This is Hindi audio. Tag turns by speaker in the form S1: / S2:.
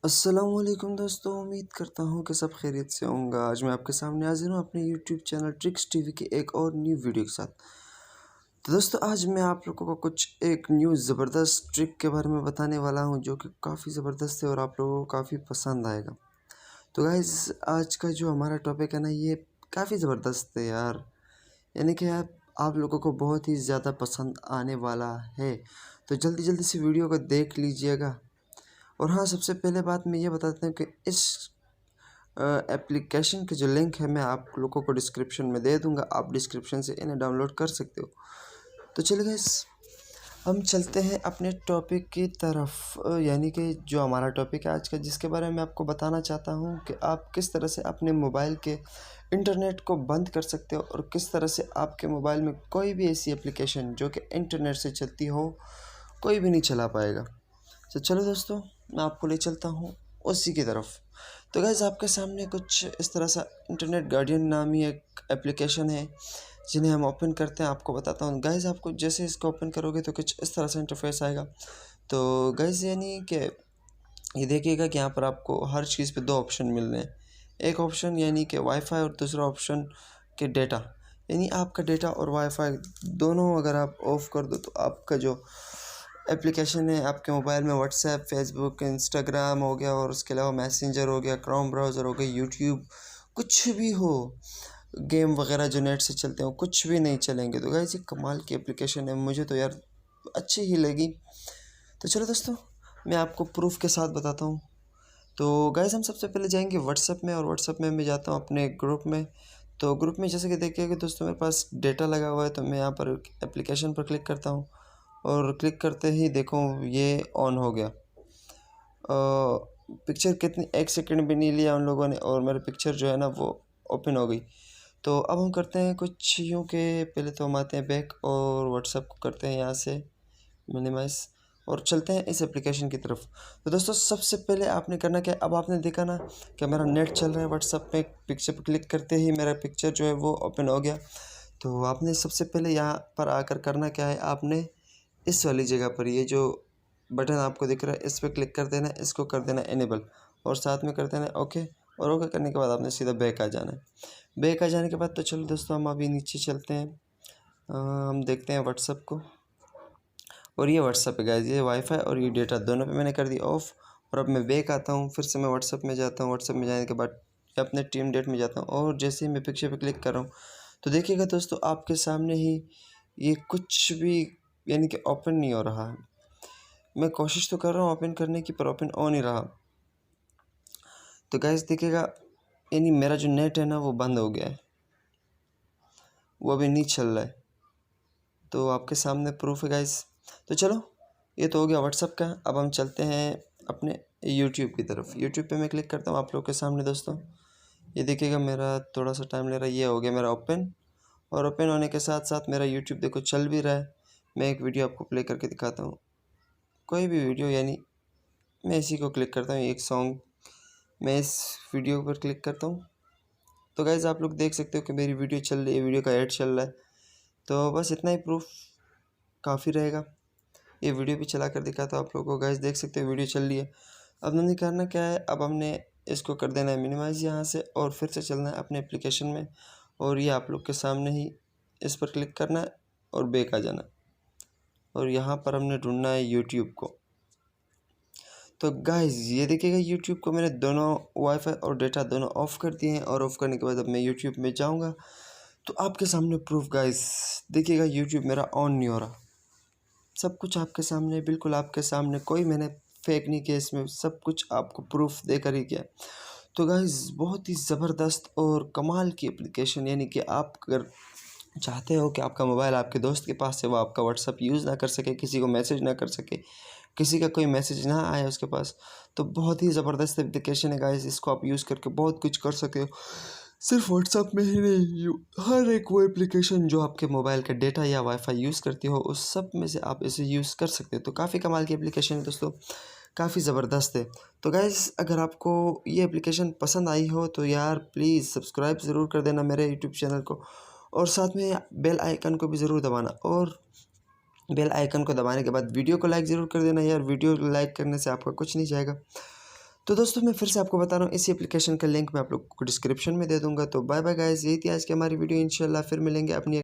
S1: अस्सलामुअलैकुम दोस्तों, उम्मीद करता हूँ कि सब खैरियत से होंगे। आज मैं आपके सामने हाजिर हूँ अपने यूट्यूब चैनल ट्रिक्स टीवी की एक और न्यू वीडियो के साथ। तो दोस्तों, आज मैं आप लोगों को कुछ एक न्यू ज़बरदस्त ट्रिक के बारे में बताने वाला हूँ जो कि काफ़ी ज़बरदस्त है और आप लोगों को काफ़ी पसंद आएगा। तो गाइज़, आज का जो हमारा टॉपिक है ना, ये काफ़ी ज़बरदस्त है यार। यानी कि आप लोगों को बहुत ही ज़्यादा पसंद आने वाला है। तो जल्दी जल्दी से वीडियो को देख लीजिएगा। और हाँ, सबसे पहले बात मैं ये बताता हूँ कि इस एप्लीकेशन के जो लिंक है मैं आप लोगों को डिस्क्रिप्शन में दे दूँगा। आप डिस्क्रिप्शन से इन्हें डाउनलोड कर सकते हो। तो चलिए गाइस, हम चलते हैं अपने टॉपिक की तरफ। यानी कि जो हमारा टॉपिक है आज का, जिसके बारे में आपको बताना चाहता हूँ कि आप किस तरह से अपने मोबाइल के इंटरनेट को बंद कर सकते हो और किस तरह से आपके मोबाइल में कोई भी ऐसी एप्लीकेशन जो कि इंटरनेट से चलती हो, कोई भी नहीं चला पाएगा। तो चलो दोस्तों, मैं आपको ले चलता हूँ उसी की तरफ। तो गाइज़, आपके सामने कुछ इस तरह सा इंटरनेट गार्डियन नामी एक एप्लीकेशन है जिन्हें हम ओपन करते हैं। आपको बताता हूँ गाइज़, आपको जैसे इसको ओपन करोगे तो कुछ इस तरह से इंटरफेस आएगा। तो गाइज़, यानी कि ये देखिएगा कि यहाँ पर आपको हर चीज़ पे दो ऑप्शन मिल रहे हैं। एक ऑप्शन यानी कि वाईफाई और दूसरा ऑप्शन कि डेटा। यानी आपका डेटा और वाईफाई दोनों अगर आप ऑफ़ कर दो तो आपका जो एप्लीकेशन है आपके मोबाइल में व्हाट्सएप, फेसबुक, इंस्टाग्राम हो गया और उसके अलावा मैसेंजर हो गया, क्रोम ब्राउज़र हो गया, यूट्यूब, कुछ भी हो, गेम वगैरह जो नेट से चलते हो, कुछ भी नहीं चलेंगे। तो गाइस, ये कमाल की एप्लीकेशन है, मुझे तो यार अच्छी ही लगी। तो चलो दोस्तों, मैं आपको प्रूफ के साथ बताता हूँ। तो गाइस, हम सबसे पहले जाएंगे व्हाट्सएप में और व्हाट्सएप में मैं जाता हूँ अपने ग्रुप में। तो ग्रुप में जैसे कि देखिए दोस्तों, मेरे पास डेटा लगा हुआ है, तो मैं यहाँ पर एप्लीकेशन पर क्लिक करता हूँ और क्लिक करते ही देखो ये ऑन हो गया। पिक्चर कितनी 1 सेकंड भी नहीं लिया उन लोगों ने और मेरी पिक्चर जो है ना वो ओपन हो गई। तो अब हम करते हैं कुछ यूँ कि पहले तो हम आते हैं बैक और व्हाट्सएप को करते हैं यहाँ से मिनिमाइज़ और चलते हैं इस एप्लीकेशन की तरफ। तो दोस्तों, सबसे पहले आपने करना क्या है, अब आपने देखा ना कि मेरा नेट चल रहा है व्हाट्सएप पे, पिक्चर पर क्लिक करते ही मेरा पिक्चर जो है वो ओपन हो गया। तो आपने सबसे पहले यहाँ पर आकर करना क्या है, आपने इस वाली जगह पर ये जो बटन आपको दिख रहा है इस पर क्लिक कर देना है, इसको कर देना इनेबल और साथ में कर देना ओके। और ओके करने के बाद आपने सीधा बैक आ जाना है। बैक आ जाने के बाद तो चलो दोस्तों, हम अभी नीचे चलते हैं। हम देखते हैं व्हाट्सएप को और ये व्हाट्सएप है गाइस, ये वाईफाई और ये डेटा दोनों पे मैंने कर दिया ऑफ़। और अब मैं बैक आता हूँ, फिर से मैं व्हाट्सएप में जाता हूँ। व्हाट्सएप में जाने के बाद अपने टीम डेट में जाता हूँ और जैसे ही मैं पिक्चर पे क्लिक कर रहा हूँ तो देखिएगा दोस्तों, आपके सामने ही ये कुछ भी यानी कि ओपन नहीं हो रहा है। मैं कोशिश तो कर रहा हूँ ओपन करने की, पर ओपन हो नहीं रहा। तो गाइस देखिएगा, यानी मेरा जो नेट है ना वो बंद हो गया है, वो अभी नहीं चल रहा है। तो आपके सामने प्रूफ है गाइस। तो चलो, ये तो हो गया व्हाट्सएप का। अब हम चलते हैं अपने यूट्यूब की तरफ। यूट्यूब पे मैं क्लिक करता हूँ आप लोग के सामने दोस्तों। ये देखिएगा, मेरा थोड़ा सा टाइम ले रहा है, ये हो गया मेरा ओपन। और ओपन होने के साथ साथ मेरा यूट्यूब देखो चल भी रहा है। मैं एक वीडियो आपको प्ले करके दिखाता हूँ, कोई भी वीडियो, यानी मैं इसी को क्लिक करता हूँ, एक सॉन्ग, मैं इस वीडियो पर क्लिक करता हूँ। तो गाइज़, आप लोग देख सकते हो कि मेरी वीडियो चल रही है, वीडियो का ऐड चल रहा है। तो बस इतना ही प्रूफ काफ़ी रहेगा। ये वीडियो भी चला कर दिखाता हूँ आप लोगों को। गाइज़ देख सकते हो वीडियो चल रही है। अब हमने करना क्या है, अब हमने इसको कर देना है मिनिमाइज़ यहाँ से और फिर से चलना है अपने एप्लीकेशन में और ये आप लोग के सामने ही इस पर क्लिक करना है और बैक आ जाना और यहाँ पर हमने ढूंढना है यूट्यूब को। तो गाइज़, ये देखिएगा, यूट्यूब को मैंने दोनों वाईफाई और डेटा दोनों ऑफ़ कर दिए हैं और ऑफ़ करने के बाद अब मैं यूट्यूब में जाऊँगा तो आपके सामने प्रूफ गाइज़। देखिएगा, यूट्यूब मेरा ऑन नहीं हो रहा। सब कुछ आपके सामने, बिल्कुल आपके सामने, कोई मैंने फेक नहीं किया इसमें, सब कुछ आपको प्रूफ देकर ही किया। तो गाइज़, बहुत ही ज़बरदस्त और कमाल की एप्लीकेशन, यानी कि आप अगर चाहते हो कि आपका मोबाइल आपके दोस्त के पास है, वो आपका व्हाट्सअप यूज़ ना कर सके, किसी को मैसेज ना कर सके, किसी का कोई मैसेज ना आए उसके पास, तो बहुत ही ज़बरदस्त एप्लीकेशन है गाइस। इसको आप यूज़ करके बहुत कुछ कर सकते हो। सिर्फ व्हाट्सअप में ही नहीं, हर एक वो एप्लीकेशन जो आपके मोबाइल का डेटा या वाईफाई यूज़ करती हो, उस सब में से आप इसे यूज़ कर सकते हो। तो काफ़ी कमाल की एप्लीकेशन है दोस्तों, काफ़ी ज़बरदस्त है। तो गाइस, अगर आपको ये एप्लीकेशन पसंद आई हो तो यार प्लीज़ सब्सक्राइब ज़रूर कर देना मेरे यूट्यूब चैनल को और साथ में बेल आइकन को भी ज़रूर दबाना। और बेल आइकन को दबाने के बाद वीडियो को लाइक ज़रूर कर देना यार, वीडियो लाइक करने से आपका कुछ नहीं जाएगा। तो दोस्तों मैं फिर से आपको बता रहा हूँ, इसी एप्लीकेशन का लिंक मैं आप लोग को डिस्क्रिप्शन में दे दूँगा। तो बाय बाय गाइज़, यही थी आज की हमारी वीडियो। इंशाल्लाह फिर मिलेंगे अपनी